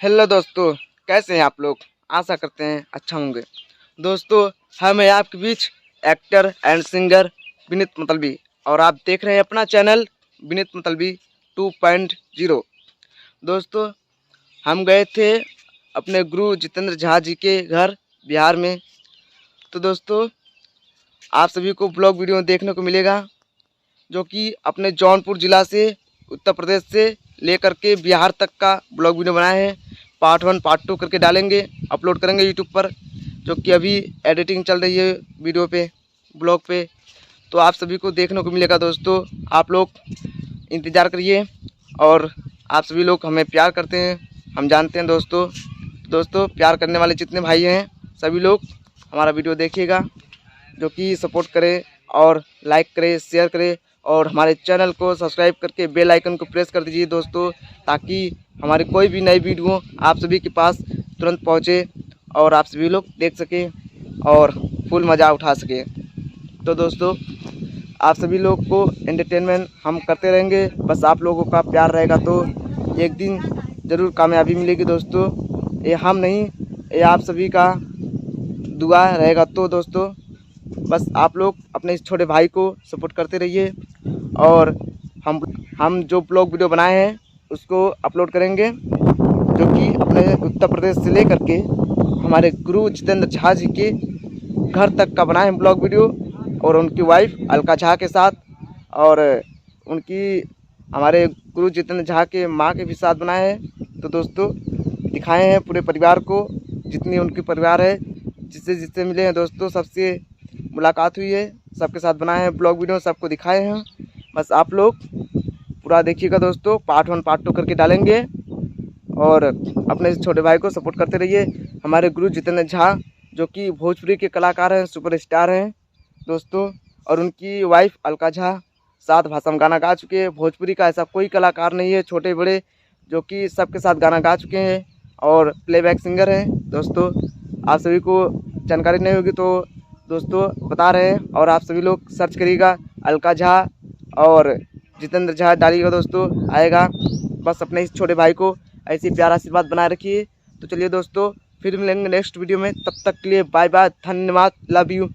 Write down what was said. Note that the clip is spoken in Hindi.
हेलो दोस्तों, कैसे हैं आप लोग। आशा करते हैं अच्छा होंगे। दोस्तों, हम हैं आपके बीच एक्टर एंड सिंगर विनीत मतलबी और आप देख रहे हैं अपना चैनल विनीत मतलबी 2.0। दोस्तों, हम गए थे अपने गुरु जितेंद्र झा जी के घर बिहार में। तो दोस्तों, आप सभी को ब्लॉग वीडियो देखने को मिलेगा जो कि अपने जौनपुर ज़िला से उत्तर प्रदेश से लेकर के बिहार तक का ब्लॉग वीडियो बनाए हैं। पार्ट 1 पार्ट 2 करके डालेंगे, अपलोड करेंगे यूट्यूब पर, जो कि अभी एडिटिंग चल रही है वीडियो पे, ब्लॉग पे। तो आप सभी को देखने को मिलेगा दोस्तों, आप लोग इंतज़ार करिए। और आप सभी लोग हमें प्यार करते हैं, हम जानते हैं दोस्तों। दोस्तों, प्यार करने वाले जितने भाई हैं सभी लोग हमारा वीडियो देखिएगा, जो कि सपोर्ट करें और लाइक करें, शेयर करें और हमारे चैनल को सब्सक्राइब करके बेल आइकन को प्रेस कर दीजिए दोस्तों, ताकि हमारी कोई भी नई वीडियो आप सभी के पास तुरंत पहुंचे और आप सभी लोग देख सकें और फुल मज़ा उठा सकें। तो दोस्तों, आप सभी लोग को एंटरटेनमेंट हम करते रहेंगे, बस आप लोगों का प्यार रहेगा तो एक दिन ज़रूर कामयाबी मिलेगी दोस्तों। ये हम नहीं, ये आप सभी का दुआ रहेगा। तो दोस्तों, बस आप लोग अपने इस छोटे भाई को सपोर्ट करते रहिए और हम जो ब्लॉग वीडियो बनाए हैं उसको अपलोड करेंगे, जो कि अपने उत्तर प्रदेश से लेकर के हमारे गुरु जितेंद्र झा जी के घर तक का बनाए हैं ब्लॉग वीडियो, और उनकी वाइफ अलका झा के साथ, और उनकी हमारे गुरु जितेंद्र झा के माँ के भी साथ बनाए हैं। तो दोस्तों, दिखाए हैं पूरे परिवार को, जितनी उनकी परिवार है, जिससे जिससे मिले हैं दोस्तों, सबसे मुलाकात हुई है, सबके साथ बनाए हैं ब्लॉग वीडियो, सबको दिखाए हैं। बस आप लोग पूरा देखिएगा दोस्तों, पार्ट 1 पार्ट 2 करके डालेंगे और अपने छोटे भाई को सपोर्ट करते रहिए। हमारे गुरु जितेंद्र झा जो कि भोजपुरी के कलाकार हैं, सुपरस्टार हैं दोस्तों, और उनकी वाइफ अलका झा 7 भाषा में गाना गा चुके हैं। भोजपुरी का ऐसा कोई कलाकार नहीं है, छोटे बड़े, जो कि सबके साथ गाना गा चुके हैं और प्लेबैक सिंगर हैं दोस्तों। आप सभी को जानकारी नहीं होगी तो दोस्तों बता रहे हैं, और आप सभी लोग सर्च करिएगा अलका झा और जितेंद्र झा डालिएगा दोस्तों, आएगा। बस अपने इस छोटे भाई को ऐसी प्यारा आशीर्वाद बनाए रखिए। तो चलिए दोस्तों, फिर मिलेंगे नेक्स्ट वीडियो में, तब तक के लिए बाय बाय, धन्यवाद, लव यू।